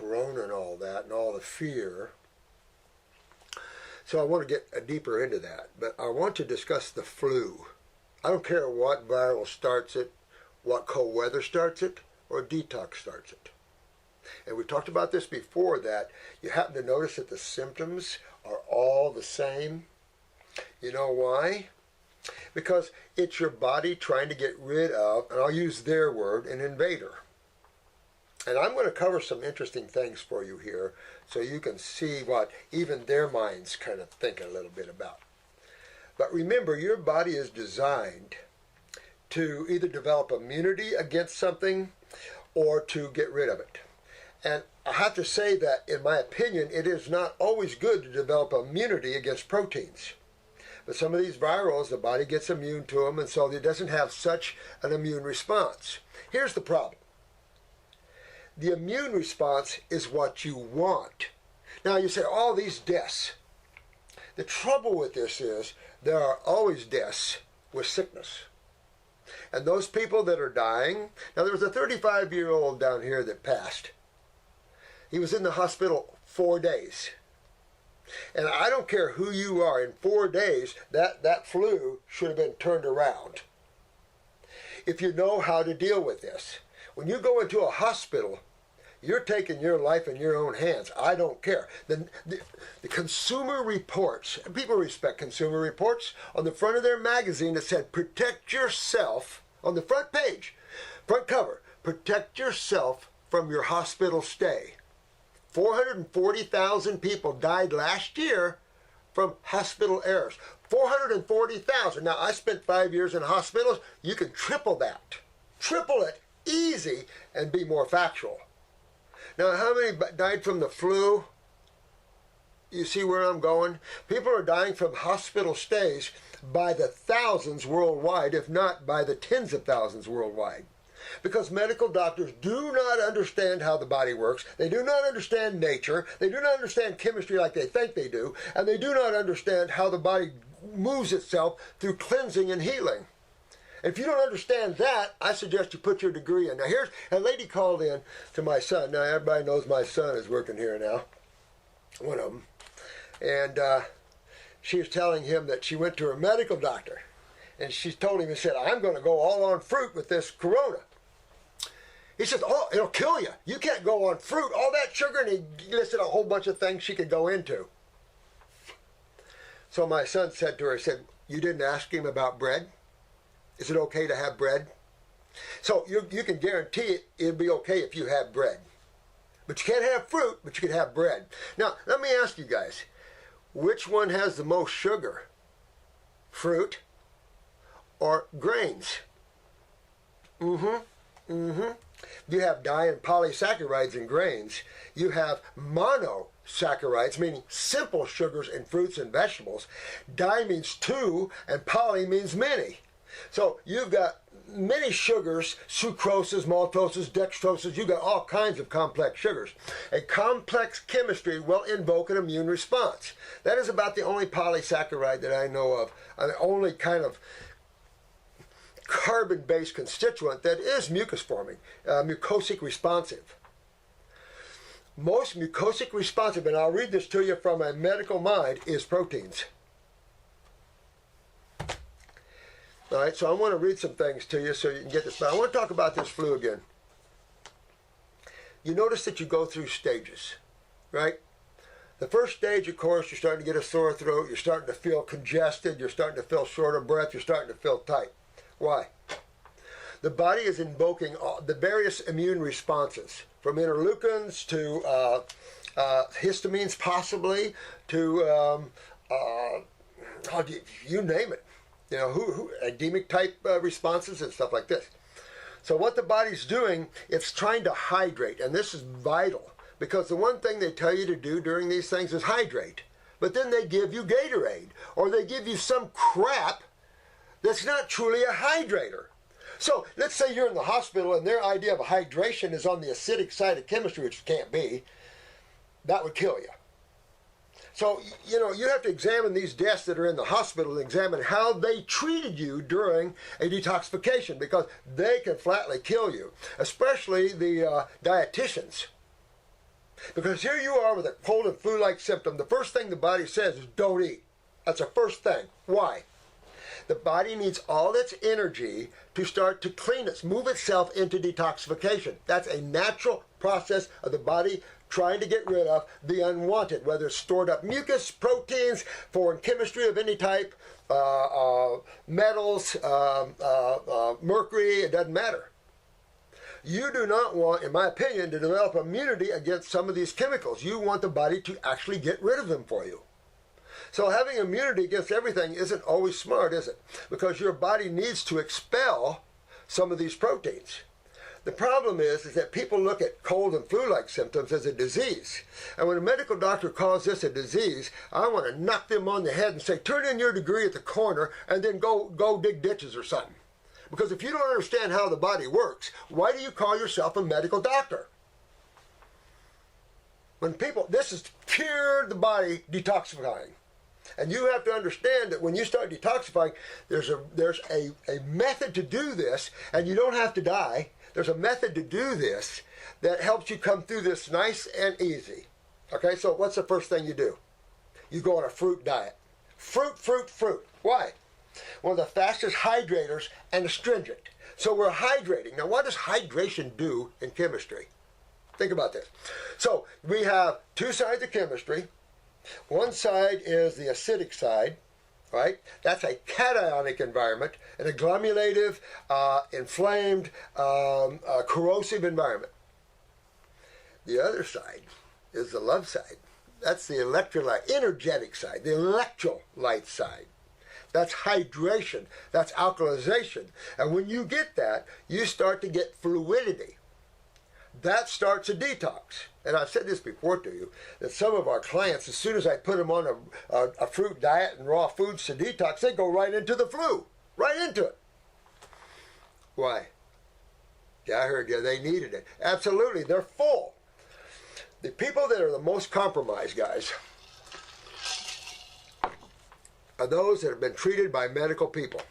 corona and all that and all the fear. So I want to get deeper into that. But I want to discuss the flu. I don't care what viral starts it, what cold weather starts it, or detox starts it. And we talked about this before, that you happen to notice that the symptoms are all the same. You know why? Because it's your body trying to get rid of, and I'll use their word, an invader. And I'm going to cover some interesting things for you here so you can see what even their minds kind of think a little bit about. But remember, your body is designed to either develop immunity against something or to get rid of it. And I have to say that, in my opinion, it is not always good to develop immunity against proteins. But some of these virals, the body gets immune to them, and so it doesn't have such an immune response. Here's the problem. The immune response is what you want. Now you say, all these deaths. The trouble with this is there are always deaths with sickness. And those people that are dying, now there was a 35-year-old down here that passed. He was in the hospital 4 days. And I don't care who you are, in 4 days, that flu should have been turned around. If you know how to deal with this. When you go into a hospital, you're taking your life in your own hands. I don't care. The Consumer Reports, and people respect Consumer Reports, on the front of their magazine it said, protect yourself, on the front page, front cover, protect yourself from your hospital stay. 440,000 people died last year from hospital errors. 440,000. Now, I spent 5 years in hospitals. You can triple that. Triple it, easy, and be more factual. Now, how many died from the flu? You see where I'm going? People are dying from hospital stays by the thousands worldwide, if not by the tens of thousands worldwide. Because medical doctors do not understand how the body works. They do not understand nature. They do not understand chemistry like they think they do. And they do not understand how the body moves itself through cleansing and healing. If you don't understand that, I suggest you put your degree in. Now, here's a lady called in to my son. Now, everybody knows my son is working here now, one of them. And she was telling him that she went to her medical doctor. And she told him, and said, I'm going to go all on fruit with this corona. He says, oh, it'll kill you. You can't go on fruit, all that sugar. And he listed a whole bunch of things she could go into. So my son said to her, he said, you didn't ask him about bread? Is it okay to have bread? So you can guarantee it'll be okay if you have bread. But you can't have fruit, but you can have bread. Now, let me ask you guys, which one has the most sugar? Fruit or grains? You have di and polysaccharides in grains. You have monosaccharides, meaning simple sugars in fruits and vegetables. Di means two, and poly means many. So you've got many sugars, sucroses, maltoses, dextroses. You've got all kinds of complex sugars. A complex chemistry will invoke an immune response. That is about the only polysaccharide that I know of, the only kind of carbon-based constituent that is mucus-forming, mucosic responsive. Most mucosic responsive, and I'll read this to you from a medical mind, is proteins. All right, so I want to read some things to you so you can get this. But I want to talk about this flu again. You notice that you go through stages, right? The first stage, of course, you're starting to get a sore throat. You're starting to feel congested. You're starting to feel short of breath. You're starting to feel tight. Why? The body is invoking the various immune responses, from interleukins to histamines, possibly, to you name it. You know, edemic type responses and stuff like this. So what the body's doing, it's trying to hydrate, and this is vital, because the one thing they tell you to do during these things is hydrate. But then they give you Gatorade, or they give you some crap that's not truly a hydrator. So let's say you're in the hospital and their idea of hydration is on the acidic side of chemistry, which can't be. That would kill you. So, you know, you have to examine these deaths that are in the hospital and examine how they treated you during a detoxification, because they can flatly kill you, especially the dietitians. Because here you are with a cold and flu-like symptom. The first thing the body says is don't eat. That's the first thing. Why? The body needs all its energy to start to clean move itself into detoxification. That's a natural process of the body trying to get rid of the unwanted, whether it's stored up mucus, proteins, foreign chemistry of any type, metals, mercury, it doesn't matter. You do not want, in my opinion, to develop immunity against some of these chemicals. You want the body to actually get rid of them for you. So having immunity against everything isn't always smart, is it? Because your body needs to expel some of these proteins. The problem is that people look at cold and flu-like symptoms as a disease. And when a medical doctor calls this a disease, I want to knock them on the head and say, turn in your degree at the corner and then go dig ditches or something. Because if you don't understand how the body works, why do you call yourself a medical doctor? When people, this is pure the body detoxifying. And you have to understand that when you start detoxifying, there's a method to do this, and you don't have to die. There's a method to do this that helps you come through this nice and easy. Okay, so what's the first thing you do? You go on a fruit diet. Fruit, fruit, fruit. Why? One of the fastest hydrators and astringent. So we're hydrating. Now, what does hydration do in chemistry? Think about this. So we have two sides of chemistry. One side is the acidic side, right? That's a cationic environment, an agglomerative, inflamed, corrosive environment. The other side is the love side. That's the electrolyte, energetic side, the electrolyte side. That's hydration. That's alkalization. And when you get that, you start to get fluidity. That starts a detox. And I've said this before to you, that some of our clients, as soon as I put them on a fruit diet and raw foods to detox, they go right into the flu. Right into it. Why? Yeah, I heard you. They needed it. Absolutely. They're full. The people that are the most compromised, guys, are those that have been treated by medical people.